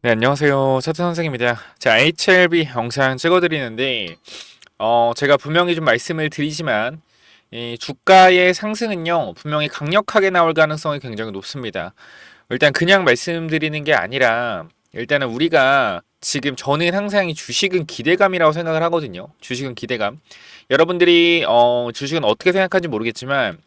네, 안녕하세요. 차트 선생입니다. 자, HLB 영상 찍어드리는데, 제가 분명히 좀 말씀을 드리지만, 이 주가의 상승은요, 분명히 강력하게 나올 가능성이 굉장히 높습니다. 일단 그냥 말씀드리는 게 아니라, 일단은 우리가 지금 저는 항상 이 주식은 기대감이라고 생각을 하거든요. 주식은 기대감. 여러분들이, 주식은 어떻게 생각하는지 모르겠지만,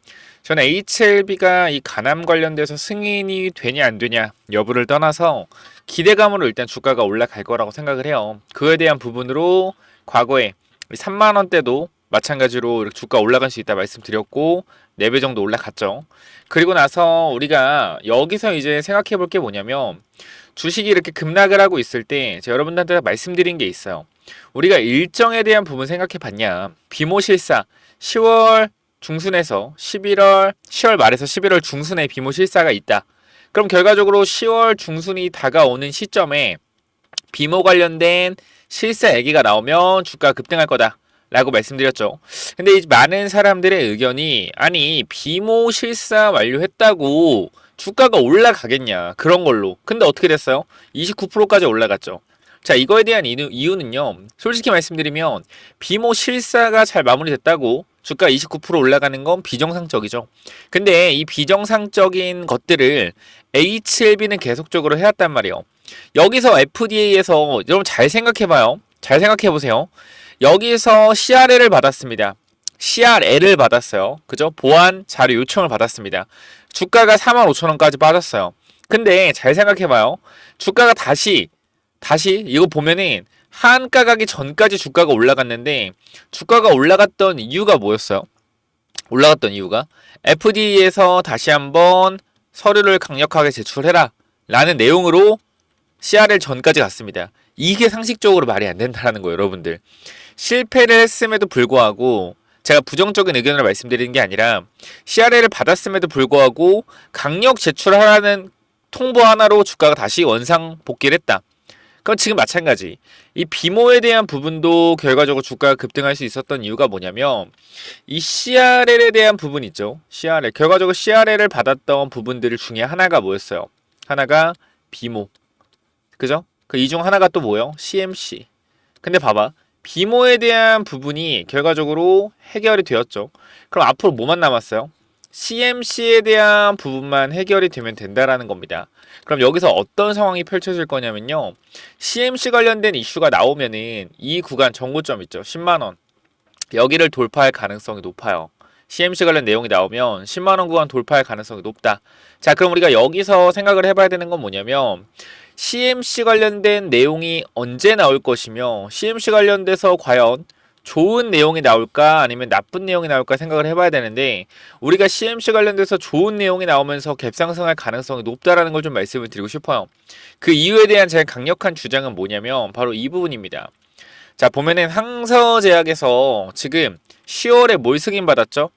저는 HLB가 이 가남 관련돼서 승인이 되냐 안 되냐 여부를 떠나서 기대감으로 일단 주가가 올라갈 거라고 생각을 해요. 그에 대한 부분으로 과거에 3만 원대도 마찬가지로 이렇게 주가 올라갈 수 있다 말씀드렸고 4배 정도 올라갔죠. 그리고 나서 우리가 여기서 이제 생각해 볼 게 뭐냐면 주식이 이렇게 급락을 하고 있을 때 제가 여러분들한테 말씀드린 게 있어요. 우리가 일정에 대한 부분 생각해 봤냐. 비모실사 10월 중순에서 10월 말에서 11월 중순에 비모실사가 있다. 그럼 결과적으로 10월 중순이 다가오는 시점에 비모 관련된 실사 얘기가 나오면 주가 급등할 거다. 라고 말씀드렸죠. 근데 이 많은 사람들의 의견이 아니 비모 실사 완료했다고 주가가 올라가겠냐 그런 걸로. 근데 어떻게 됐어요? 29%까지 올라갔죠. 자, 이거에 대한 이유는요. 솔직히 말씀드리면 비모 실사가 잘 마무리됐다고 주가 29% 올라가는 건 비정상적이죠. 근데 이 비정상적인 것들을 HLB는 계속적으로 해왔단 말이에요. 여기서 FDA에서 여러분 잘 생각해봐요. 잘 생각해보세요. 여기서 CRL을 받았습니다. CRL을 받았어요. 그죠? 보안 자료 요청을 받았습니다. 주가가 45,000원까지 빠졌어요. 근데 잘 생각해봐요. 주가가 다시 이거 보면은 한가 가기 전까지 주가가 올라갔는데 주가가 올라갔던 이유가 뭐였어요? 올라갔던 이유가 FDA에서 다시 한번 서류를 강력하게 제출해라 라는 내용으로 CRL 전까지 갔습니다. 이게 상식적으로 말이 안 된다는 거예요, 여러분들. 실패를 했음에도 불구하고 제가 부정적인 의견을 말씀드리는 게 아니라 CRL을 받았음에도 불구하고 강력 제출하라는 통보 하나로 주가가 다시 원상 복귀를 했다. 그럼 지금 마찬가지. 이 비모에 대한 부분도 결과적으로 주가가 급등할 수 있었던 이유가 뭐냐면 이 CRL에 대한 부분 있죠. CRL. 결과적으로 CRL을 받았던 부분들 중에 하나가 뭐였어요? 하나가 비모. 그죠? 그 이 중 하나가 또 뭐예요? CMC. 근데 봐봐. 비모에 대한 부분이 결과적으로 해결이 되었죠. 그럼 앞으로 뭐만 남았어요? CMC에 대한 부분만 해결이 되면 된다라는 겁니다. 그럼 여기서 어떤 상황이 펼쳐질 거냐면요. CMC 관련된 이슈가 나오면은 이 구간 정고점 있죠. 10만원. 여기를 돌파할 가능성이 높아요. CMC 관련 내용이 나오면 10만원 구간 돌파할 가능성이 높다. 자, 그럼 우리가 여기서 생각을 해봐야 되는 건 뭐냐면 CMC 관련된 내용이 언제 나올 것이며 CMC 관련돼서 과연 좋은 내용이 나올까 아니면 나쁜 내용이 나올까 생각을 해봐야 되는데 우리가 CMC 관련돼서 좋은 내용이 나오면서 갭상승할 가능성이 높다라는 걸 좀 말씀을 드리고 싶어요. 그 이유에 대한 제 강력한 주장은 뭐냐면 바로 이 부분입니다. 자, 보면은 항서제약에서 지금 10월에 뭘 승인받았죠?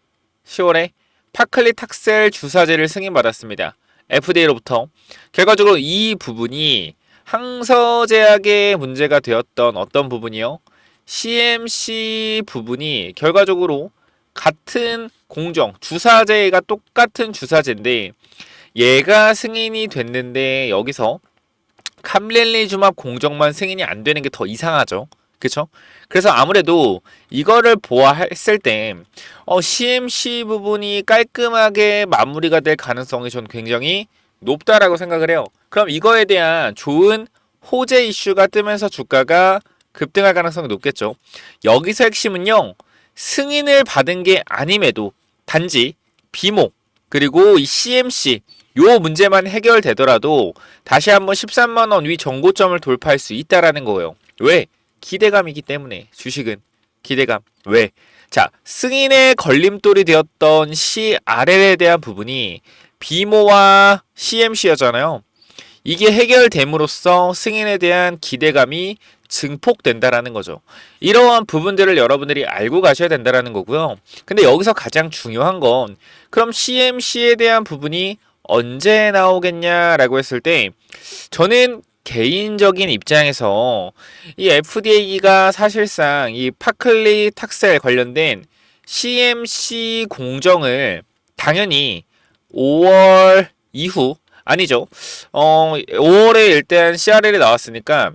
10월에 파클리탁셀 주사제를 승인받았습니다. FDA로부터. 결과적으로 이 부분이 항서제약의 문제가 되었던 어떤 부분이요? CMC 부분이 결과적으로 같은 공정, 주사제가 똑같은 주사제인데 얘가 승인이 됐는데 여기서 캄렐리주맙 공정만 승인이 안 되는 게 더 이상하죠. 그쵸? 그래서 아무래도 이거를 보아했을 때 CMC 부분이 깔끔하게 마무리가 될 가능성이 전 굉장히 높다라고 생각을 해요. 그럼 이거에 대한 좋은 호재 이슈가 뜨면서 주가가 급등할 가능성이 높겠죠. 여기서 핵심은요. 승인을 받은 게 아님에도 단지 비모 그리고 이 CMC 요 문제만 해결되더라도 다시 한번 13만원 위 정고점을 돌파할 수 있다라는 거예요. 왜? 기대감이기 때문에 주식은 기대감. 왜? 자, 승인의 걸림돌이 되었던 CRL에 대한 부분이 비모와 CMC였잖아요. 이게 해결됨으로써 승인에 대한 기대감이 증폭된다라는 거죠. 이러한 부분들을 여러분들이 알고 가셔야 된다라는 거고요. 근데 여기서 가장 중요한 건 그럼 CMC에 대한 부분이 언제 나오겠냐라고 했을 때 저는 개인적인 입장에서 이 FDA가 사실상 이 파클리 탁셀 관련된 CMC 공정을 당연히 5월 이후 아니죠. 5월에 일단 CRL이 나왔으니까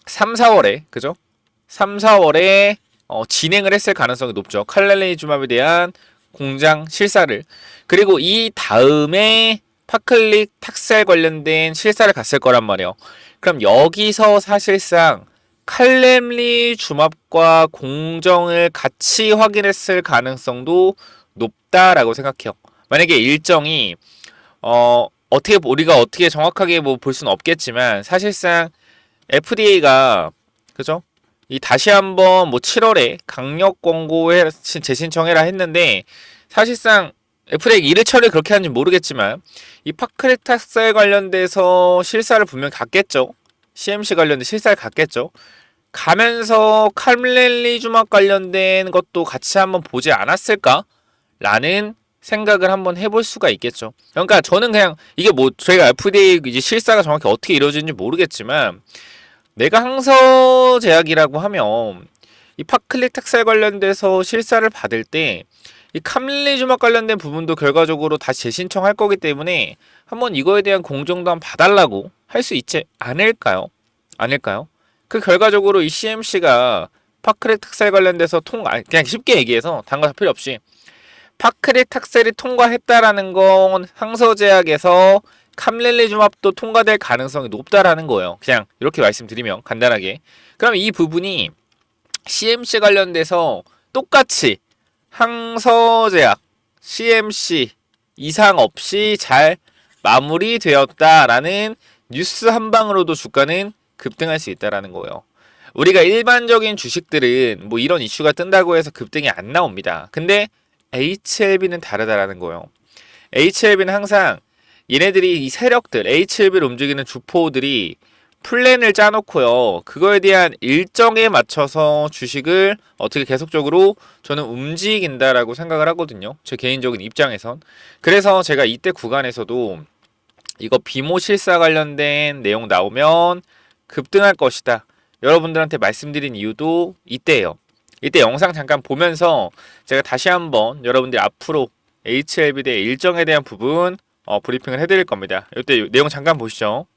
3, 4월에 그죠? 3, 4월에 진행을 했을 가능성이 높죠. 칼렐리주맙에 대한 공장 실사를. 그리고 이 다음에 파클릭 탁살 관련된 실사를 갔을 거란 말이에요. 그럼 여기서 사실상 칼렘리주맙과 공정을 같이 확인했을 가능성도 높다라고 생각해요. 만약에 일정이 어떻게 우리가 어떻게 정확하게 뭐 볼 수는 없겠지만 사실상 FDA가 그죠? 이 다시 한번 뭐 7월에 강력 권고에 재신청해라 했는데 사실상 FDA 일을 처리를 그렇게 하는지 모르겠지만 이 파크렉 탁살 관련돼서 실사를 분명히 갔겠죠. CMC 관련된 실사를 갔겠죠. 가면서 칼렐리주맙 관련된 것도 같이 한번 보지 않았을까? 라는 생각을 한번 해볼 수가 있겠죠. 그러니까 저는 그냥 이게 뭐 저희가 FDA 이제 실사가 정확히 어떻게 이루어지는지 모르겠지만 내가 항서 제약이라고 하면 이 파클릭 탁살 관련돼서 실사를 받을 때 이 칼렐리주맙 관련된 부분도 결과적으로 다시 재신청할 거기 때문에 한번 이거에 대한 공정도 한번 봐달라고 할 수 있지 않을까요? 아닐까요? 그 결과적으로 이 CMC가 파크렉 탁살 관련돼서 그냥 쉽게 얘기해서 단거 다 필요 없이 파크렉 탁살이 통과했다라는 건 항서제약에서 칼렐리주맙도 통과될 가능성이 높다라는 거예요. 그냥 이렇게 말씀드리면 간단하게. 그럼 이 부분이 CMC 관련돼서 똑같이 항서제약 CMC 이상 없이 잘 마무리되었다라는 뉴스 한 방으로도 주가는 급등할 수 있다라는 거예요. 우리가 일반적인 주식들은 뭐 이런 이슈가 뜬다고 해서 급등이 안 나옵니다. 근데 HLB는 다르다라는 거예요. HLB는 항상 얘네들이 이 세력들, HLB를 움직이는 주포들이 플랜을 짜놓고요. 그거에 대한 일정에 맞춰서 주식을 어떻게 계속적으로 저는 움직인다라고 생각을 하거든요. 제 개인적인 입장에선. 그래서 제가 이때 구간에서도 이거 비모 실사 관련된 내용 나오면 급등할 것이다. 여러분들한테 말씀드린 이유도 이때예요. 이때 영상 잠깐 보면서 제가 다시 한번 여러분들이 앞으로 HLB 대 일정에 대한 부분 브리핑을 해드릴 겁니다. 이때 내용 잠깐 보시죠.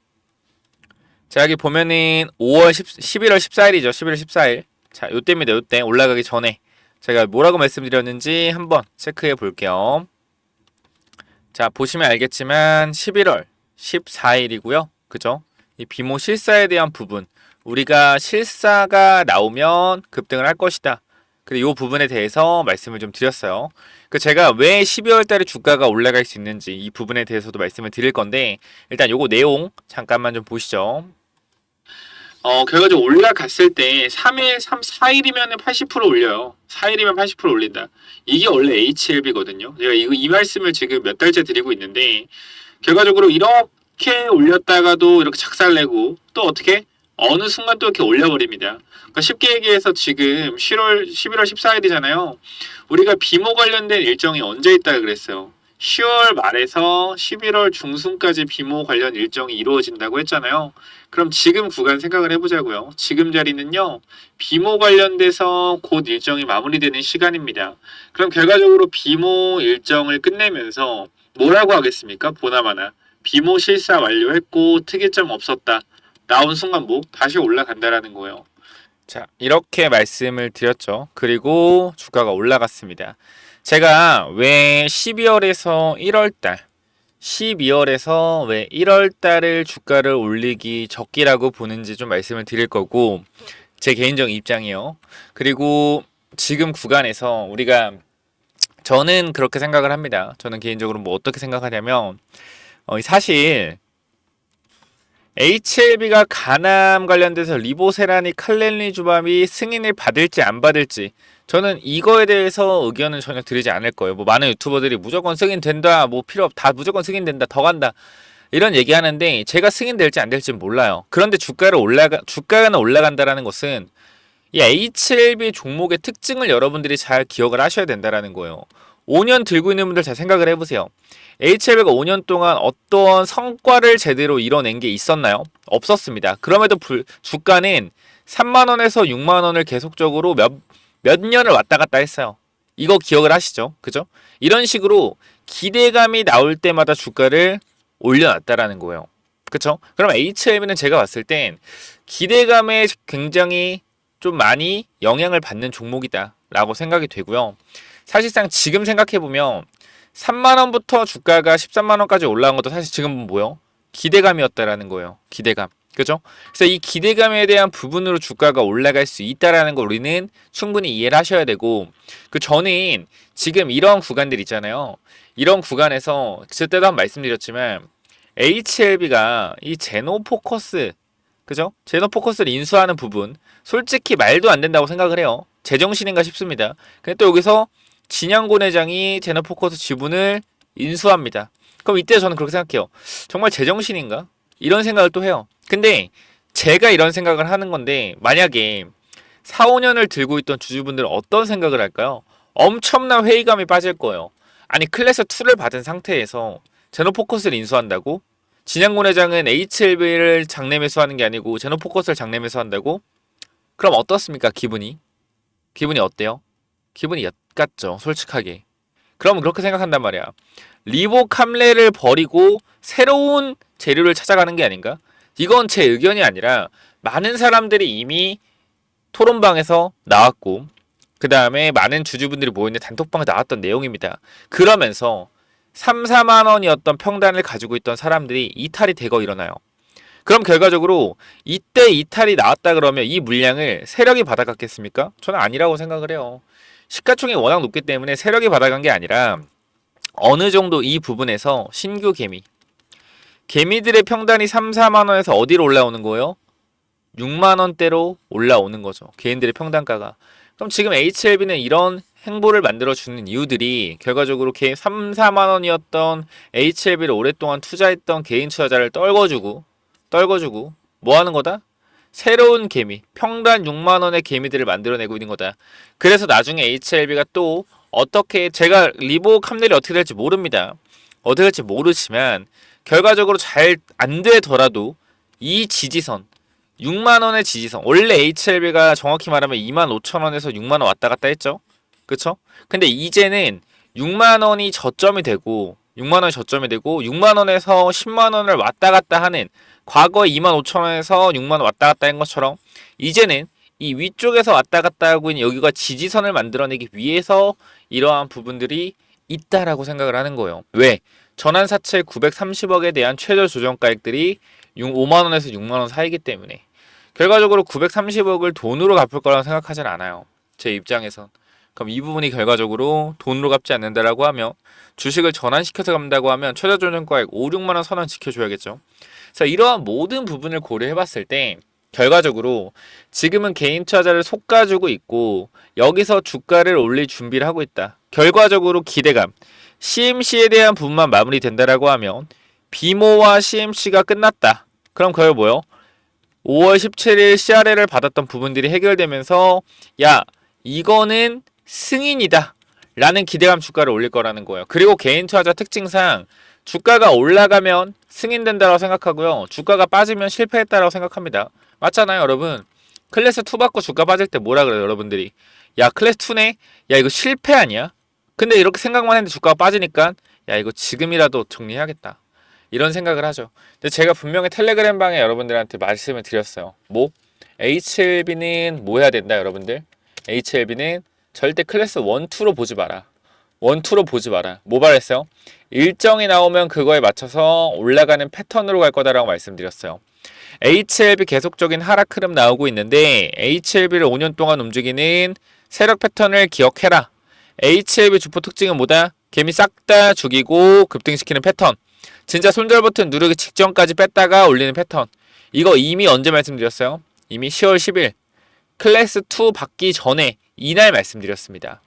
자, 여기 보면은 11월 14일이죠. 11월 14일. 자, 요때입니다. 요때 올라가기 전에 제가 뭐라고 말씀드렸는지 한번 체크해 볼게요. 자, 보시면 알겠지만 11월 14일이고요. 그죠? 이 비모 실사에 대한 부분. 우리가 실사가 나오면 급등을 할 것이다. 그리고 이 부분에 대해서 말씀을 좀 드렸어요. 그 제가 왜 12월 달에 주가가 올라갈 수 있는지 이 부분에 대해서도 말씀을 드릴 건데 일단 요거 내용 잠깐만 좀 보시죠. 결과적으로 올라갔을 때 3일, 4일이면 80% 올려요. 4일이면 80% 올린다. 이게 원래 HLB거든요. 제가 이 말씀을 지금 몇 달째 드리고 있는데 결과적으로 이렇게 올렸다가도 이렇게 작살내고 또 어떻게 어느 순간 또 이렇게 올려버립니다. 그러니까 쉽게 얘기해서 지금 11월 14일이잖아요. 우리가 비모 관련된 일정이 언제 있다 그랬어요. 10월 말에서 11월 중순까지 비모 관련 일정이 이루어진다고 했잖아요. 그럼 지금 구간 생각을 해보자고요. 지금 자리는요. 비모 관련돼서 곧 일정이 마무리되는 시간입니다. 그럼 결과적으로 비모 일정을 끝내면서 뭐라고 하겠습니까? 보나마나 비모 실사 완료했고 특이점 없었다. 나온 순간 뭐 다시 올라간다라는 거예요. 자, 이렇게 말씀을 드렸죠. 그리고 주가가 올라갔습니다. 제가 왜 12월에서 1월달 12월에서 왜 1월달을 주가를 올리기 적기라고 보는지 좀 말씀을 드릴 거고 제 개인적인 입장이요. 그리고 지금 구간에서 우리가 저는 그렇게 생각을 합니다. 저는 개인적으로 뭐 어떻게 생각하냐면 사실 HLB가 간암 관련돼서 리보세라니 칼렐리주맙이 승인을 받을지 안 받을지 저는 이거에 대해서 의견은 전혀 드리지 않을 거예요. 뭐 많은 유튜버들이 무조건 승인된다, 뭐 필요 없다, 무조건 승인된다, 더 간다 이런 얘기하는데 제가 승인될지 안 될지 몰라요. 그런데 주가가 올라간다라는 것은 이 HLB 종목의 특징을 여러분들이 잘 기억을 하셔야 된다라는 거예요. 5년 들고 있는 분들 잘 생각을 해보세요. HLB가 5년 동안 어떤 성과를 제대로 이뤄낸 게 있었나요? 없었습니다. 그럼에도 주가는 3만원에서 6만원을 계속적으로 몇 년을 왔다 갔다 했어요. 이거 기억을 하시죠? 그죠? 이런 식으로 기대감이 나올 때마다 주가를 올려놨다라는 거예요. 그쵸? 그럼 HLB는 제가 봤을 땐 기대감에 굉장히 좀 많이 영향을 받는 종목이다 라고 생각이 되고요. 사실상 지금 생각해보면 3만원부터 주가가 13만원까지 올라온 것도 사실 지금 뭐요? 기대감이었다라는 거예요. 기대감. 그죠? 그래서 이 기대감에 대한 부분으로 주가가 올라갈 수 있다라는 걸 우리는 충분히 이해를 하셔야 되고, 저는 지금 이런 구간들 있잖아요. 이런 구간에서 그때도 한번 말씀드렸지만 HLB가 이 제노포커스, 그죠? 제노포커스를 인수하는 부분 솔직히 말도 안 된다고 생각을 해요. 제정신인가 싶습니다. 근데 또 여기서 진양곤 회장이 제노포커스 지분을 인수합니다. 그럼 이때 저는 그렇게 생각해요. 정말 제정신인가? 이런 생각을 또 해요. 근데 제가 이런 생각을 하는 건데, 만약에 4, 5년을 들고 있던 주주분들은 어떤 생각을 할까요? 엄청난 회의감이 빠질 거예요. 아니, 클래스 2를 받은 상태에서 제노포커스를 인수한다고? 진양곤 회장은 HLB를 장내 매수하는 게 아니고 제노포커스를 장내 매수한다고? 그럼 어떻습니까? 기분이 어때요? 기분이 엿같죠, 솔직하게. 그럼 그렇게 생각한단 말이야. 리보캄레를 버리고 새로운 재료를 찾아가는 게 아닌가? 이건 제 의견이 아니라 많은 사람들이 이미 토론방에서 나왔고, 그 다음에 많은 주주분들이 모여있는 단톡방에 나왔던 내용입니다. 그러면서 3, 4만 원이었던 평단을 가지고 있던 사람들이 이탈이 되고 일어나요. 그럼 결과적으로 이때 이탈이 나왔다 그러면 이 물량을 세력이 받아갔겠습니까? 저는 아니라고 생각을 해요. 시가총액이 워낙 높기 때문에 세력이 받아간 게 아니라 어느 정도 이 부분에서 신규 개미들의 평단이 3, 4만 원에서 어디로 올라오는 거예요? 6만 원대로 올라오는 거죠. 개인들의 평단가가. 그럼 지금 HLB는 이런 행보를 만들어주는 이유들이 결과적으로 3, 4만 원이었던 HLB를 오랫동안 투자했던 개인 투자자를 떨궈주고 뭐 하는 거다? 새로운 개미, 평단 6만 원의 개미들을 만들어내고 있는 거다. 그래서 나중에 HLB가 또 어떻게, 제가 리보 캄넬이 어떻게 될지 모릅니다. 어떻게 될지 모르지만 결과적으로 잘 안 되더라도 이 지지선, 6만 원의 지지선. 원래 HLB가 정확히 말하면 2만 5천 원에서 6만 원 왔다 갔다 했죠. 그쵸? 근데 이제는 6만 원이 저점이 되고 6만 원이 저점이 되고 6만 원에서 10만 원을 왔다 갔다 하는, 과거에 2만 5천 원에서 6만 원 왔다 갔다 한 것처럼 이제는 이 위쪽에서 왔다 갔다 하고 있는 여기가 지지선을 만들어내기 위해서 이러한 부분들이 있다라고 생각을 하는 거예요. 왜? 전환사채 930억에 대한 최저 조정가액들이 5만원에서 6만원 사이기 때문에 결과적으로 930억을 돈으로 갚을 거라고 생각하진 않아요. 제 입장에선. 그럼 이 부분이 결과적으로 돈으로 갚지 않는다라고 하면, 주식을 전환시켜서 갚는다고 하면 최저 조정가액 5, 6만원 선은 지켜줘야겠죠. 그래서 이러한 모든 부분을 고려해봤을 때 결과적으로 지금은 개인 투자자를 솎아주고 있고 여기서 주가를 올릴 준비를 하고 있다. 결과적으로 기대감, CMC에 대한 부분만 마무리된다라고 하면 비모와 CMC가 끝났다. 그럼 그게 뭐요? 5월 17일 CRL을 받았던 부분들이 해결되면서 야, 이거는 승인이다 라는 기대감 주가를 올릴 거라는 거예요. 그리고 개인 투자자 특징상 주가가 올라가면 승인된다고 생각하고요. 주가가 빠지면 실패했다고 생각합니다. 맞잖아요, 여러분. 클래스 2 받고 주가 빠질 때 뭐라 그래요, 여러분들이? 야, 클래스 2네? 야, 이거 실패 아니야? 근데 이렇게 생각만 했는데 주가가 빠지니까 야, 이거 지금이라도 정리해야겠다. 이런 생각을 하죠. 근데 제가 분명히 텔레그램 방에 여러분들한테 말씀을 드렸어요. 뭐? HLB는 뭐 해야 된다, 여러분들? HLB는 절대 클래스 1, 2로 보지 마라. 1, 2로 보지 마라. 뭐 말했어요? 일정이 나오면 그거에 맞춰서 올라가는 패턴으로 갈 거다라고 말씀드렸어요. HLB 계속적인 하락 흐름 나오고 있는데 HLB를 5년 동안 움직이는 세력 패턴을 기억해라. HLB 주포 특징은 뭐다? 개미 싹 다 죽이고 급등시키는 패턴. 진짜 손절 버튼 누르기 직전까지 뺐다가 올리는 패턴. 이거 이미 언제 말씀드렸어요? 이미 10월 10일 클래스 2 받기 전에 이날 말씀드렸습니다.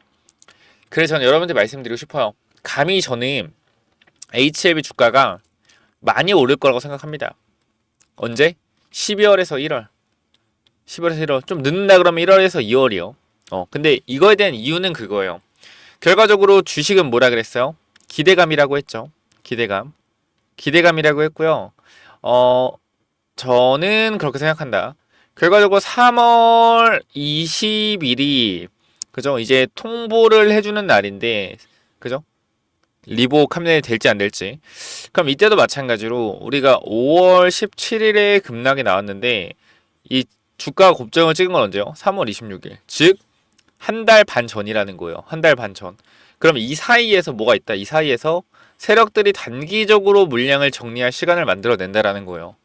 그래서 저는 여러분들 말씀드리고 싶어요. 감히 저는 HLB 주가가 많이 오를 거라고 생각합니다. 언제? 12월에서 1월. 12월에서 1월. 좀 늦는다 그러면 1월에서 2월이요. 근데 이거에 대한 이유는 그거예요. 결과적으로 주식은 뭐라 그랬어요? 기대감이라고 했죠. 기대감이라고 했고요. 저는 그렇게 생각한다. 결과적으로 3월 20일이 그죠? 이제 통보를 해주는 날인데, 그죠? 리보 캄렐이 될지 안 될지. 그럼 이때도 마찬가지로 우리가 5월 17일에 급락이 나왔는데 이 주가 곱정을 찍은 건 언제요? 3월 26일. 즉 한 달 반 전이라는 거예요. 한 달 반 전. 그럼 이 사이에서 뭐가 있다? 이 사이에서 세력들이 단기적으로 물량을 정리할 시간을 만들어낸다라는 거예요.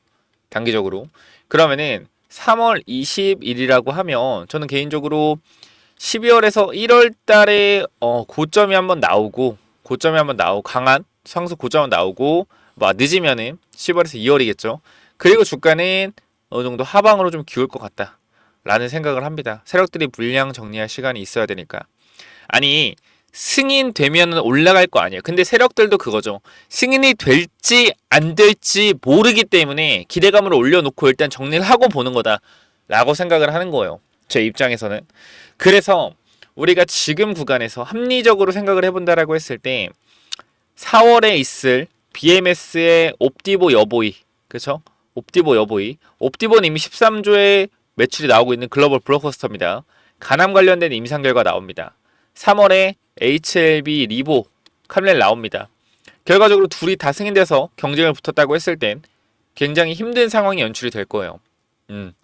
단기적으로. 그러면은 3월 20일이라고 하면 저는 개인적으로 12월에서 1월 달에 고점이 한번 나오고 강한 상승 고점이 나오고 뭐 늦으면은 10월에서 2월이겠죠. 그리고 주가는 어느 정도 하방으로 좀 기울 것 같다 라는 생각을 합니다. 세력들이 물량 정리할 시간이 있어야 되니까. 아니 승인되면 올라갈 거 아니에요. 근데 세력들도 그거죠. 승인이 될지 안 될지 모르기 때문에 기대감을 올려놓고 일단 정리를 하고 보는 거다 라고 생각을 하는 거예요. 제 입장에서는. 그래서 우리가 지금 구간에서 합리적으로 생각을 해본다라고 했을 때 4월에 있을 BMS의 옵디보 여보이, 그쵸? 옵디보 여보이. 옵디보는 이미 13조의 매출이 나오고 있는 글로벌 블록버스터입니다. 가남 관련된 임상 결과 나옵니다. 3월에 HLB 리보 캄렐 나옵니다. 결과적으로 둘이 다 승인돼서 경쟁을 붙었다고 했을 땐 굉장히 힘든 상황이 연출이 될 거예요.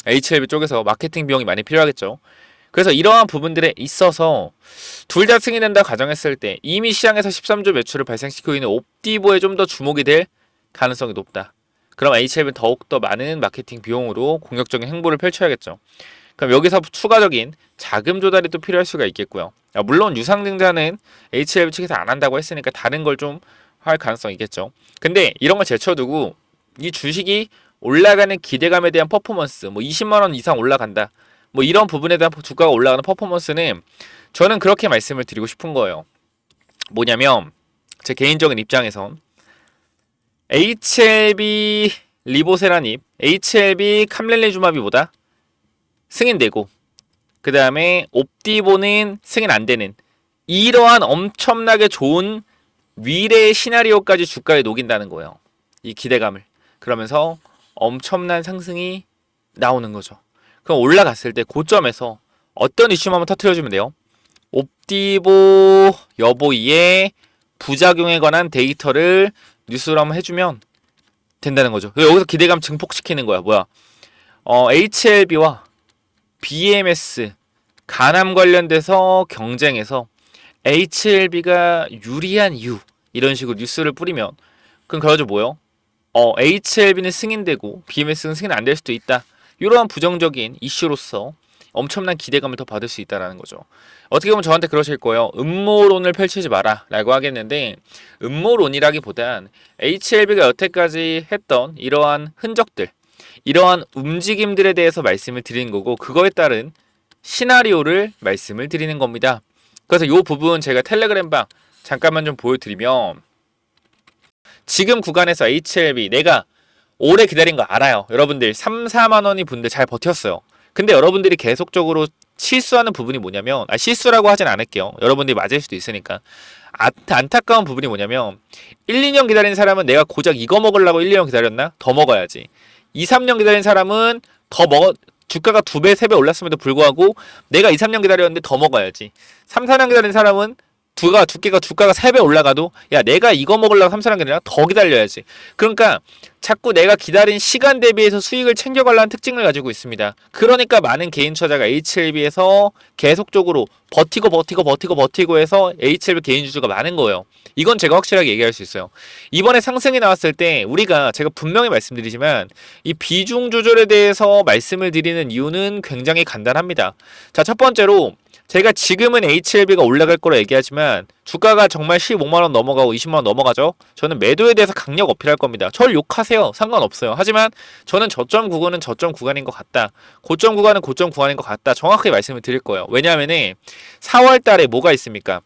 HLB 쪽에서 마케팅 비용이 많이 필요하겠죠. 그래서 이러한 부분들에 있어서 둘 다 승인된다 가정했을 때 이미 시장에서 13조 매출을 발생시키고 있는 옵디보에 좀 더 주목이 될 가능성이 높다. 그럼 HLB는 더욱더 많은 마케팅 비용으로 공격적인 행보를 펼쳐야겠죠. 그럼 여기서 추가적인 자금 조달이 또 필요할 수가 있겠고요. 물론 유상증자는 HLB 측에서 안 한다고 했으니까 다른 걸 좀 할 가능성이 있겠죠. 근데 이런 걸 제쳐두고 이 주식이 올라가는 기대감에 대한 퍼포먼스, 뭐 20만 원 이상 올라간다, 뭐 이런 부분에 대한 주가가 올라가는 퍼포먼스는 저는 그렇게 말씀을 드리고 싶은 거예요. 뭐냐면 제 개인적인 입장에선 HLB 리보세라닙, HLB 캄렐레주마비보다 승인되고 그 다음에 옵디보는 승인 안 되는 이러한 엄청나게 좋은 미래의 시나리오까지 주가에 녹인다는 거예요. 이 기대감을. 그러면서 엄청난 상승이 나오는 거죠. 그럼 올라갔을 때 고점에서 어떤 이슈만 한번 터뜨려주면 돼요. 옵디보 여보이의 부작용에 관한 데이터를 뉴스로 한번 해주면 된다는 거죠. 여기서 기대감 증폭시키는 거야. 뭐야? HLB와 BMS 가남 관련돼서 경쟁해서 HLB가 유리한 이유 이런 식으로 뉴스를 뿌리면 그럼 그래가지고 뭐요? HLB는 승인되고 BMS는 승인 안 될 수도 있다. 이러한 부정적인 이슈로서 엄청난 기대감을 더 받을 수 있다는 거죠. 어떻게 보면 저한테 그러실 거예요. 음모론을 펼치지 마라 라고 하겠는데 음모론이라기보단 HLB가 여태까지 했던 이러한 흔적들, 이러한 움직임들에 대해서 말씀을 드리는 거고 그거에 따른 시나리오를 말씀을 드리는 겁니다. 그래서 이 부분 제가 텔레그램방 잠깐만 좀 보여드리면 지금 구간에서 HLB 내가 오래 기다린 거 알아요. 여러분들 3, 4만 원이 분들 잘 버텼어요. 근데 여러분들이 계속적으로 실수하는 부분이 뭐냐면 실수라고 하진 않을게요. 여러분들이 맞을 수도 있으니까 안타까운 부분이 뭐냐면 1, 2년 기다린 사람은 내가 고작 이거 먹으려고 1, 2년 기다렸나? 더 먹어야지. 2, 3년 기다린 사람은 주가가 2배, 3배 올랐음에도 불구하고 내가 2, 3년 기다렸는데 더 먹어야지. 3, 4년 기다린 사람은 주가가 3배 올라가도 야 내가 이거 먹으려고 3, 4년 기다리나? 더 기다려야지. 그러니까 자꾸 내가 기다린 시간 대비해서 수익을 챙겨가려는 특징을 가지고 있습니다. 그러니까 많은 개인 투자자가 HLB에서 계속적으로 버티고 해서 HLB 개인 주주가 많은 거예요. 이건 제가 확실하게 얘기할 수 있어요. 이번에 상승이 나왔을 때 제가 분명히 말씀드리지만 이 비중 조절에 대해서 말씀을 드리는 이유는 굉장히 간단합니다. 자, 첫 번째로 제가 지금은 HLB가 올라갈 거라 얘기하지만 주가가 정말 15만 원 넘어가고 20만 원 넘어가죠. 저는 매도에 대해서 강력 어필할 겁니다. 절 욕하세요. 상관없어요. 하지만 저는 저점 구간은 저점 구간인 것 같다. 고점 구간은 고점 구간인 것 같다. 정확하게 말씀을 드릴 거예요. 왜냐하면 4월 달에 뭐가 있습니까?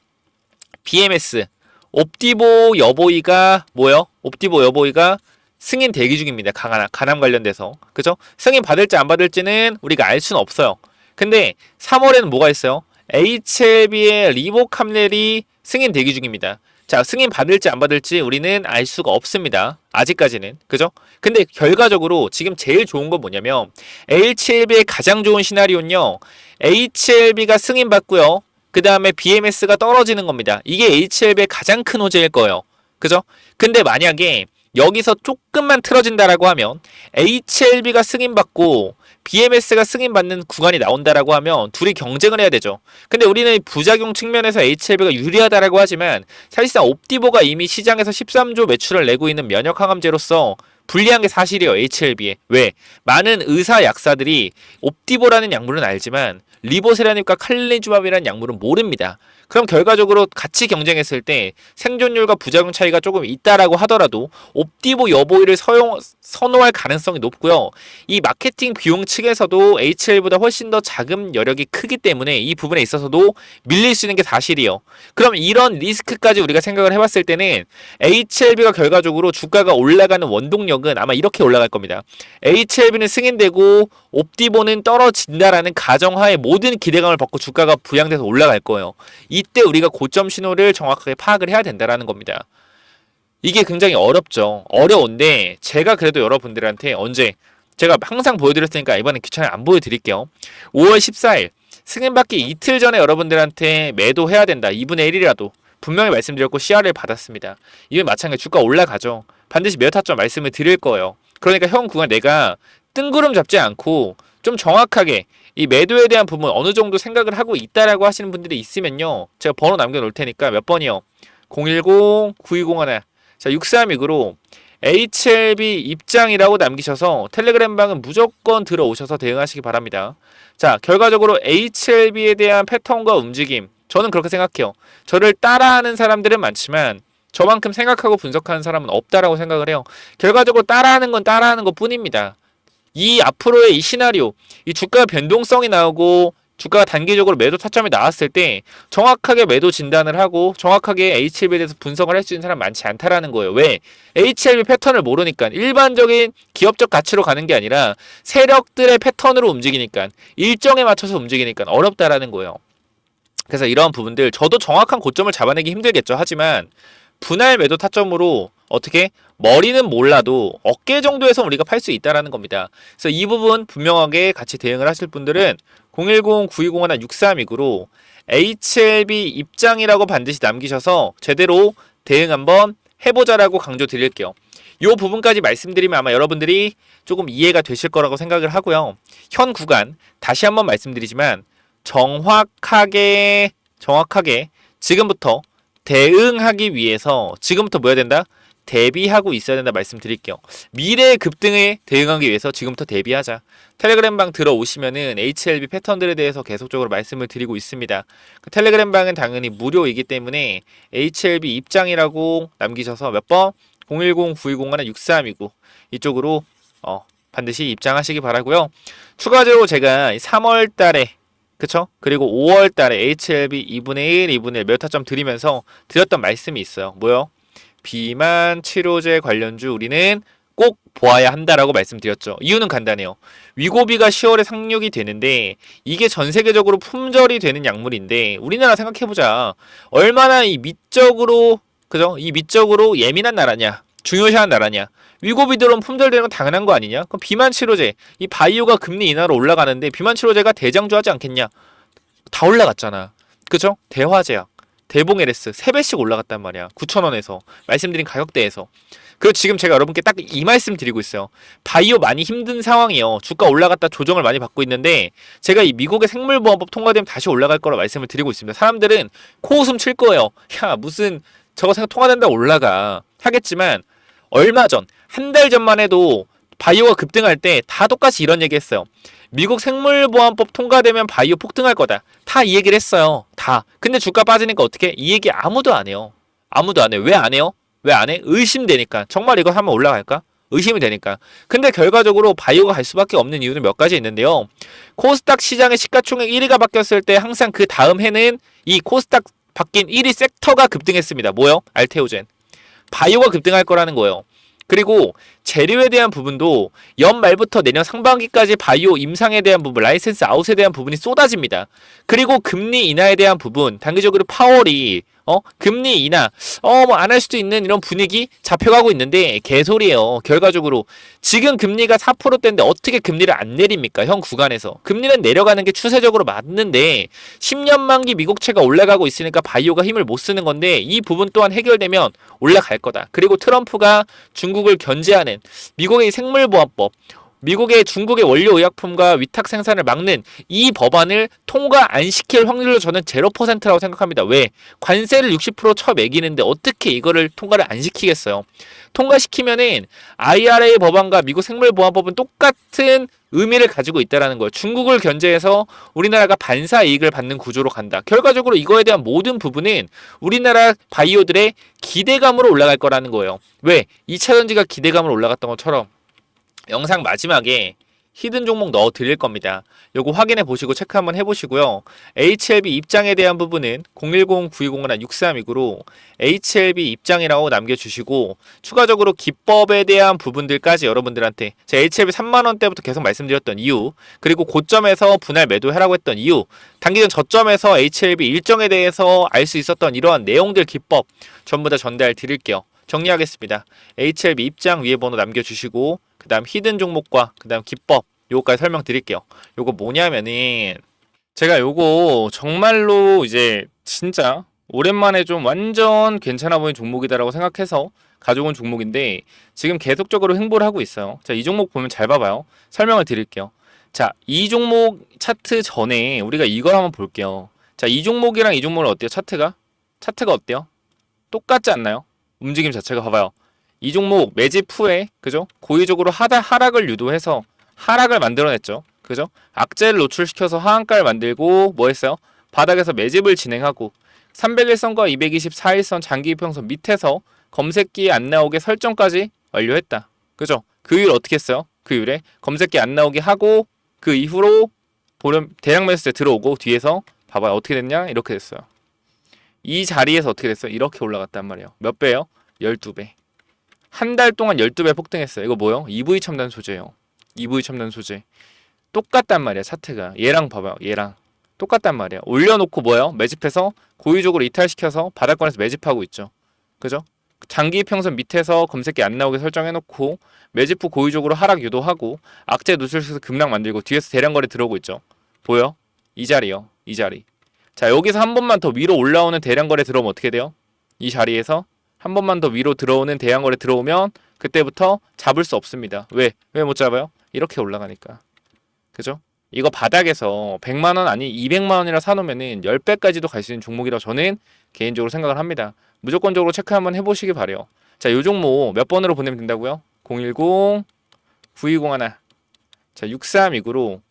BMS 옵디보 여보이가 뭐요? 옵디보 여보이가 승인 대기 중입니다. 가남 관련돼서. 그죠? 승인 받을지 안 받을지는 우리가 알 수는 없어요. 근데 3월에는 뭐가 있어요? HLB의 리보 캄렐이 승인 대기 중입니다. 자, 승인 받을지 안 받을지 우리는 알 수가 없습니다. 아직까지는. 그죠? 근데 결과적으로 지금 제일 좋은 건 뭐냐면 HLB의 가장 좋은 시나리오는요. HLB가 승인 받고요. 그 다음에 BMS가 떨어지는 겁니다. 이게 HLB의 가장 큰 호재일 거예요. 그죠? 근데 만약에 여기서 조금만 틀어진다라고 하면 HLB가 승인받고 BMS가 승인받는 구간이 나온다라고 하면 둘이 경쟁을 해야 되죠. 근데 우리는 부작용 측면에서 HLB가 유리하다라고 하지만 사실상 옵디보가 이미 시장에서 13조 매출을 내고 있는 면역 항암제로서 불리한 게 사실이에요. HLB에. 왜? 많은 의사 약사들이 옵디보라는 약물은 알지만 리보세라닙과 칼리주밥이라는 약물은 모릅니다. 그럼 결과적으로 같이 경쟁했을 때 생존율과 부작용 차이가 조금 있다라고 하더라도 옵디보 여보이를 선호할 가능성이 높고요. 이 마케팅 비용 측에서도 HL보다 훨씬 더 자금 여력이 크기 때문에 이 부분에 있어서도 밀릴 수 있는 게 사실이에요. 그럼 이런 리스크까지 우리가 생각을 해봤을 때는 HLB가 결과적으로 주가가 올라가는 원동력은 아마 이렇게 올라갈 겁니다. HLB는 승인되고 옵디보는 떨어진다라는 가정하에 모든 기대감을 받고 주가가 부양돼서 올라갈 거예요. 이때 우리가 고점 신호를 정확하게 파악을 해야 된다라는 겁니다. 이게 굉장히 어렵죠. 어려운데 제가 그래도 여러분들한테 언제 제가 항상 보여드렸으니까 이번엔 귀찮아요. 안 보여드릴게요. 5월 14일 승인받기 이틀 전에 여러분들한테 매도해야 된다. 2분의 1이라도 분명히 말씀드렸고 CR을 받았습니다. 이건 마찬가지 주가 올라가죠. 반드시 몇 타점 말씀을 드릴 거예요. 그러니까 형 구간 내가 뜬구름 잡지 않고 좀 정확하게 이 매도에 대한 부분 어느 정도 생각을 하고 있다라고 하시는 분들이 있으면요. 제가 번호 남겨놓을 테니까 몇 번이요? 010-9201 자 6329로 HLB 입장이라고 남기셔서 텔레그램 방은 무조건 들어오셔서 대응하시기 바랍니다. 자 결과적으로 HLB에 대한 패턴과 움직임 저는 그렇게 생각해요. 저를 따라하는 사람들은 많지만 저만큼 생각하고 분석하는 사람은 없다라고 생각을 해요. 결과적으로 따라하는 건 따라하는 것 뿐입니다. 이 앞으로의 이 시나리오, 이 주가 변동성이 나오고 주가가 단기적으로 매도 타점이 나왔을 때 정확하게 매도 진단을 하고 정확하게 HLB에 대해서 분석을 할 수 있는 사람 많지 않다라는 거예요. 왜? HLB 패턴을 모르니까 일반적인 기업적 가치로 가는 게 아니라 세력들의 패턴으로 움직이니까 일정에 맞춰서 움직이니까 어렵다라는 거예요. 그래서 이런 부분들 저도 정확한 고점을 잡아내기 힘들겠죠. 하지만 분할 매도 타점으로 어떻게 머리는 몰라도 어깨 정도에서 우리가 팔 수 있다라는 겁니다. 그래서 이 부분 분명하게 같이 대응을 하실 분들은 010-9201-6329로 HLB 입장이라고 반드시 남기셔서 제대로 대응 한번 해보자라고 강조 드릴게요. 이 부분까지 말씀드리면 아마 여러분들이 조금 이해가 되실 거라고 생각을 하고요. 현 구간 다시 한번 말씀드리지만 정확하게 지금부터 대응하기 위해서 지금부터 뭐 해야 된다? 대비하고 있어야 된다 말씀드릴게요. 미래의 급등에 대응하기 위해서 지금부터 대비하자. 텔레그램 방 들어오시면은 HLB 패턴들에 대해서 계속적으로 말씀을 드리고 있습니다. 텔레그램 방은 당연히 무료이기 때문에 HLB 입장이라고 남기셔서 몇 번? 010-9201-6329 이쪽으로 반드시 입장하시기 바라고요. 추가적으로 제가 3월 달에 그쵸? 그리고 5월 달에 HLB 2분의 1, 2분의 1 몇 타점 드리면서 드렸던 말씀이 있어요. 뭐요? 비만 치료제 관련주 우리는 꼭 보아야 한다라고 말씀드렸죠. 이유는 간단해요. 위고비가 10월에 상륙이 되는데 이게 전 세계적으로 품절이 되는 약물인데 우리나라 생각해보자. 얼마나 이 미적으로 그죠? 이 미적으로 예민한 나라냐? 중요시한 나라냐? 위고비 들어오면 품절되는 건 당연한 거 아니냐? 그럼 비만 치료제 이 바이오가 금리 인하로 올라가는데 비만 치료제가 대장주하지 않겠냐? 다 올라갔잖아. 그죠? 대화제약, 대봉에레스 3배씩 올라갔단 말이야. 9,000원에서 말씀드린 가격대에서. 그리고 지금 제가 여러분께 딱 이 말씀 드리고 있어요. 바이오 많이 힘든 상황이에요. 주가 올라갔다 조정을 많이 받고 있는데 제가 이 미국의 생물보안법 통과되면 다시 올라갈 거라 말씀을 드리고 있습니다. 사람들은 코웃음 칠 거예요. 야 무슨 저거 생각 통과된다 올라가 하겠지만 얼마 전, 한 달 전만 해도 바이오가 급등할 때 다 똑같이 이런 얘기 했어요. 미국 생물보안법 통과되면 바이오 폭등할 거다. 다 이 얘기를 했어요. 다. 근데 주가 빠지니까 어떻게? 이 얘기 아무도 안 해요. 아무도 안 해요. 왜 안 해요? 왜 안 해? 의심되니까. 정말 이거 하면 올라갈까? 의심이 되니까. 근데 결과적으로 바이오가 갈 수밖에 없는 이유는 몇 가지 있는데요. 코스닥 시장의 시가총액 1위가 바뀌었을 때 항상 그 다음 해는 이 코스닥 바뀐 1위 섹터가 급등했습니다. 뭐요? 알테오젠. 바이오가 급등할 거라는 거예요. 그리고 재료에 대한 부분도 연말부터 내년 상반기까지 바이오 임상에 대한 부분, 라이센스 아웃에 대한 부분이 쏟아집니다. 그리고 금리 인하에 대한 부분, 단기적으로 파월이 금리 인하, 뭐 안 할 수도 있는 이런 분위기 잡혀가고 있는데 개소리예요. 결과적으로 지금 금리가 4%대인데 어떻게 금리를 안 내립니까? 현 구간에서. 금리는 내려가는 게 추세적으로 맞는데 10년 만기 미국채가 올라가고 있으니까 바이오가 힘을 못 쓰는 건데 이 부분 또한 해결되면 올라갈 거다. 그리고 트럼프가 중국을 견제하는 미국의 생물보안법, 미국의 중국의 원료의약품과 위탁 생산을 막는 이 법안을 통과 안 시킬 확률로 저는 0%라고 생각합니다. 왜? 관세를 60% 쳐매기는데 어떻게 이거를 통과를 안 시키겠어요? 통과시키면은 IRA 법안과 미국 생물보안법은 똑같은 의미를 가지고 있다라는 거예요. 중국을 견제해서 우리나라가 반사 이익을 받는 구조로 간다. 결과적으로 이거에 대한 모든 부분은 우리나라 바이오들의 기대감으로 올라갈 거라는 거예요. 왜? 2차 전지가 기대감으로 올라갔던 것처럼 영상 마지막에 히든 종목 넣어 드릴 겁니다. 요거 확인해 보시고 체크 한번 해 보시고요. HLB 입장에 대한 부분은 010-9201-6329로 HLB 입장이라고 남겨주시고 추가적으로 기법에 대한 부분들까지 여러분들한테 제가 HLB 3만원대부터 계속 말씀드렸던 이유, 그리고 고점에서 분할 매도하라고 했던 이유, 단기전 저점에서 HLB 일정에 대해서 알 수 있었던 이러한 내용들, 기법 전부 다 전달 드릴게요. 정리하겠습니다. HLB 입장 위에 번호 남겨주시고 그 다음 히든 종목과 그 다음 기법 요거까지 설명드릴게요. 요거 뭐냐면은 제가 요거 정말로 이제 진짜 오랜만에 좀 완전 괜찮아 보이는 종목이다라고 생각해서 가져온 종목인데 지금 계속적으로 횡보를 하고 있어요. 자, 이 종목 보면 잘 봐봐요. 설명을 드릴게요. 자, 이 종목 차트 전에 우리가 이걸 한번 볼게요. 자, 이 종목이랑 이 종목은 어때요? 차트가 어때요? 똑같지 않나요? 움직임 자체가 봐봐요. 이 종목 매집 후에 그죠? 고의적으로 하락을 유도해서 하락을 만들어냈죠. 그죠? 악재를 노출시켜서 하한가를 만들고 뭐 했어요? 바닥에서 매집을 진행하고 301선과 224일선 장기이평선 밑에서 검색기에 안 나오게 설정까지 완료했다. 그죠? 그 이후에 어떻게 했어요? 그 이후에 검색기 안 나오게 하고 그 이후로 보름 대량 매수세 들어오고 뒤에서 봐봐요. 어떻게 됐냐? 이렇게 됐어요. 이 자리에서 어떻게 됐어요? 이렇게 올라갔단 말이에요. 몇 배요? 12배. 한 달 동안 12배 폭등했어요. 이거 뭐요? EV 첨단 소재예요. EV 첨단 소재. 똑같단 말이야, 차트가. 얘랑 봐봐요. 얘랑. 똑같단 말이야. 올려놓고 뭐예요? 매집해서 고의적으로 이탈시켜서 바닥권에서 매집하고 있죠. 그죠? 장기 평선 밑에서 검색기 안 나오게 설정해놓고 매집 후 고의적으로 하락 유도하고 악재 노출시켜서 급락 만들고 뒤에서 대량 거래 들어오고 있죠. 보여? 이 자리요. 이 자리. 자, 여기서 한 번만 더 위로 올라오는 대량 거래 들어오면 어떻게 돼요? 이 자리에서 한 번만 더 위로 들어오는 대량 거래 들어오면 그때부터 잡을 수 없습니다. 왜? 왜 못 잡아요? 이렇게 올라가니까. 그죠? 이거 바닥에서 100만원 아니 200만원이라 사놓으면은 10배까지도 갈 수 있는 종목이라고 저는 개인적으로 생각을 합니다. 무조건적으로 체크 한번 해보시기 바래요. 자, 요 종목 몇 번으로 보내면 된다고요? 010-9201. 자, 6329로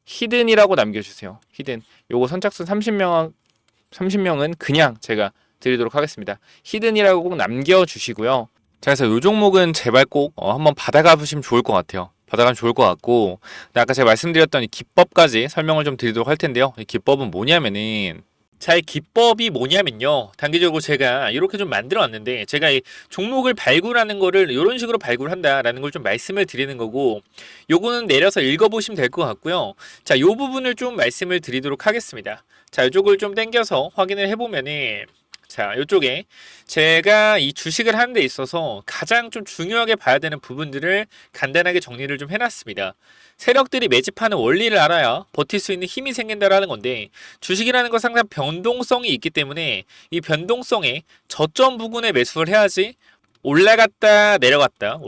히든이라고 남겨주세요. 히든. 요거 선착순 30명은 그냥 제가 드리도록 하겠습니다. 히든이라고 꼭 남겨주시고요. 자, 그래서 요 종목은 제발 꼭 한번 받아가 보시면 좋을 것 같아요. 받아가면 좋을 것 같고, 아까 제가 말씀드렸던 이 기법까지 설명을 좀 드리도록 할 텐데요. 이 기법은 뭐냐면은, 자, 이 기법이 뭐냐면요. 단기적으로 제가 이렇게 좀 만들어 왔는데, 제가 이 종목을 발굴하는 거를 이런 식으로 발굴한다라는 걸 좀 말씀을 드리는 거고, 요거는 내려서 읽어보시면 될 것 같고요. 자, 요 부분을 좀 말씀을 드리도록 하겠습니다. 자, 이쪽을 좀 당겨서 확인을 해보면은, 자, 이쪽에 제가 이 주식을 하는 데 있어서 가장 좀 중요하게 봐야 되는 부분들을 간단하게 정리를 좀 해놨습니다. 세력들이 매집하는 원리를 알아야 버틸 수 있는 힘이 생긴다라는 건데, 주식이라는 건 상당히 변동성이 있기 때문에 이 변동성에 저점 부근에 매수를 해야지 올라갔다 내려갔다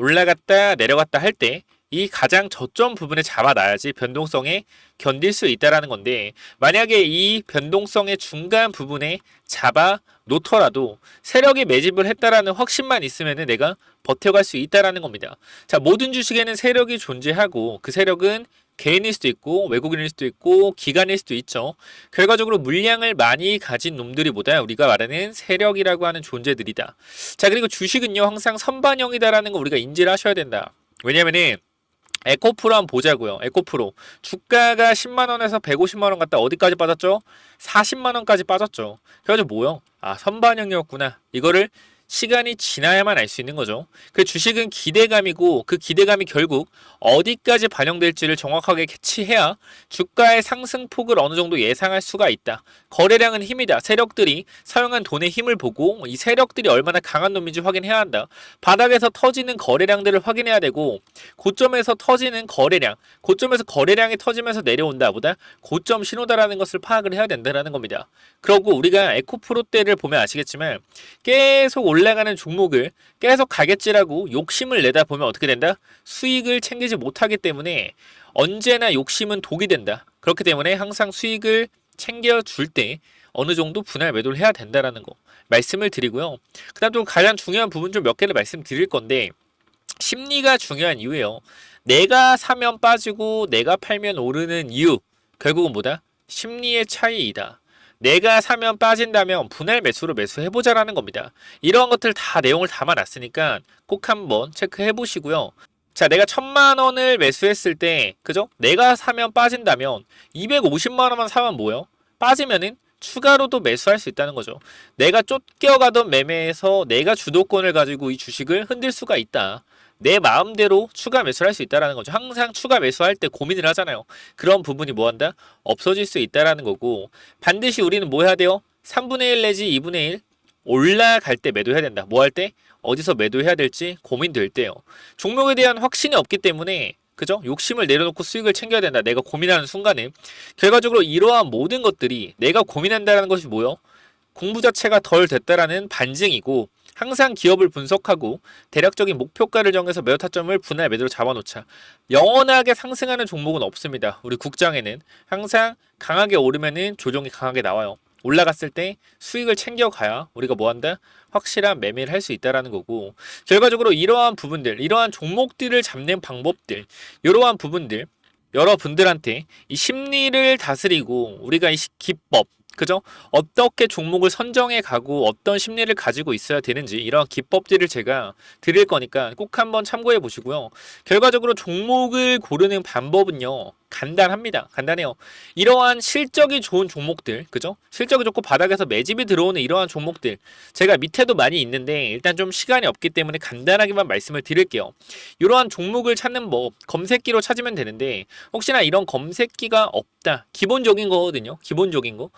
할 때 이 가장 저점 부분에 잡아놔야지 변동성에 견딜 수 있다라는 건데, 만약에 이 변동성의 중간 부분에 잡아 놓더라도 세력이 매집을 했다라는 확신만 있으면 내가 버텨갈 수 있다라는 겁니다. 자, 모든 주식에는 세력이 존재하고 그 세력은 개인일 수도 있고 외국인일 수도 있고 기관일 수도 있죠. 결과적으로 물량을 많이 가진 놈들이보다 우리가 말하는 세력이라고 하는 존재들이다. 자, 그리고 주식은요 항상 선반영이다라는 거 우리가 인지를 하셔야 된다. 왜냐면은 에코프로 한번 보자고요. 에코프로 주가가 10만원에서 150만원 갔다 어디까지 빠졌죠? 40만원까지 빠졌죠. 그래가지고 뭐요? 아, 선반영이었구나. 이거를 시간이 지나야만 알 수 있는 거죠. 그 주식은 기대감이고 그 기대감이 결국 어디까지 반영될지를 정확하게 캐치해야 주가의 상승폭을 어느 정도 예상할 수가 있다. 거래량은 힘이다. 세력들이 사용한 돈의 힘을 보고 이 세력들이 얼마나 강한 놈인지 확인해야 한다. 바닥에서 터지는 거래량들을 확인해야 되고 고점에서 터지는 거래량, 고점에서 거래량이 터지면서 내려온다 보다 고점 신호다라는 것을 파악을 해야 된다는 겁니다. 그리고 우리가 에코프로 때를 보면 아시겠지만 계속 올라가는 종목을 계속 가겠지라고 욕심을 내다 보면 어떻게 된다? 수익을 챙기지 못하기 때문에 언제나 욕심은 독이 된다. 그렇기 때문에 항상 수익을 챙겨줄 때 어느 정도 분할 매도를 해야 된다라는 거 말씀을 드리고요. 그 다음 또 가장 중요한 부분 좀 몇 개를 말씀드릴 건데 심리가 중요한 이유예요. 내가 사면 빠지고 내가 팔면 오르는 이유 결국은 뭐다? 심리의 차이이다. 내가 사면 빠진다면 분할 매수로 매수해보자라는 겁니다. 이러한 것들 다 내용을 담아놨으니까 꼭 한번 체크해 보시고요. 자, 내가 1,000만 원을 매수했을 때, 그죠? 내가 사면 빠진다면 250만 원만 사면 뭐예요? 빠지면은 추가로도 매수할 수 있다는 거죠. 내가 쫓겨가던 매매에서 내가 주도권을 가지고 이 주식을 흔들 수가 있다. 내 마음대로 추가 매수를 할 수 있다는 거죠. 항상 추가 매수할 때 고민을 하잖아요. 그런 부분이 뭐한다? 없어질 수 있다는 거고 반드시 우리는 뭐 해야 돼요? 3분의 1 내지 2분의 1 올라갈 때 매도해야 된다. 뭐 할 때? 어디서 매도해야 될지 고민될 때요. 종목에 대한 확신이 없기 때문에 그죠? 욕심을 내려놓고 수익을 챙겨야 된다. 내가 고민하는 순간에 결과적으로 이러한 모든 것들이 내가 고민한다는 것이 뭐요? 공부 자체가 덜 됐다라는 반증이고 항상 기업을 분석하고 대략적인 목표가를 정해서 매도 타점을 분할 매도로 잡아놓자. 영원하게 상승하는 종목은 없습니다. 우리 국장에는 항상 강하게 오르면은 조정이 강하게 나와요. 올라갔을 때 수익을 챙겨가야 우리가 뭐한다? 확실한 매매를 할 수 있다라는 거고 결과적으로 이러한 부분들, 이러한 종목들을 잡는 방법들, 이러한 부분들 여러분들한테 이 심리를 다스리고 우리가 이 기법 그죠? 어떻게 종목을 선정해 가고 어떤 심리를 가지고 있어야 되는지 이런 기법들을 제가 드릴 거니까 꼭 한번 참고해 보시고요. 결과적으로 종목을 고르는 방법은요. 간단합니다. 간단해요. 이러한 실적이 좋은 종목들, 그죠? 실적이 좋고 바닥에서 매집이 들어오는 이러한 종목들 제가 밑에도 많이 있는데 일단 좀 시간이 없기 때문에 간단하게만 말씀을 드릴게요. 이러한 종목을 찾는 법 검색기로 찾으면 되는데 혹시나 이런 검색기가 없다. 기본적인 거거든요. 기본적인 거.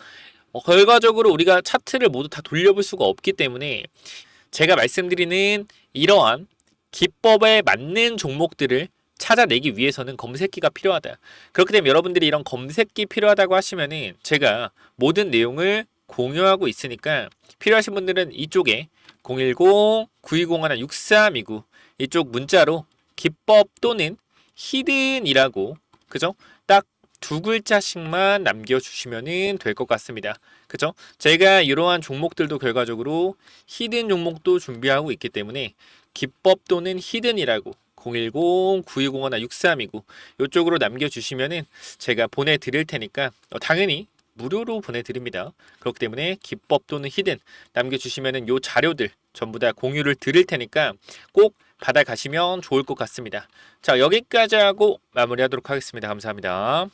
결과적으로 우리가 차트를 모두 다 돌려볼 수가 없기 때문에 제가 말씀드리는 이러한 기법에 맞는 종목들을 찾아내기 위해서는 검색기가 필요하다. 그렇기 때문에 여러분들이 이런 검색기 필요하다고 하시면은 제가 모든 내용을 공유하고 있으니까 필요하신 분들은 이쪽에 010-9201-6329 이쪽 문자로 기법 또는 히든이라고 그죠? 딱 두 글자씩만 남겨주시면 될 것 같습니다. 그죠? 제가 이러한 종목들도 결과적으로 히든 종목도 준비하고 있기 때문에 기법 또는 히든이라고 010-9201-6329 이쪽으로 남겨주시면은 제가 보내드릴 테니까 당연히 무료로 보내드립니다. 그렇기 때문에 기법 또는 히든 남겨주시면은 요 자료들 전부 다 공유를 드릴 테니까 꼭 받아가시면 좋을 것 같습니다. 자, 여기까지 하고 마무리하도록 하겠습니다. 감사합니다.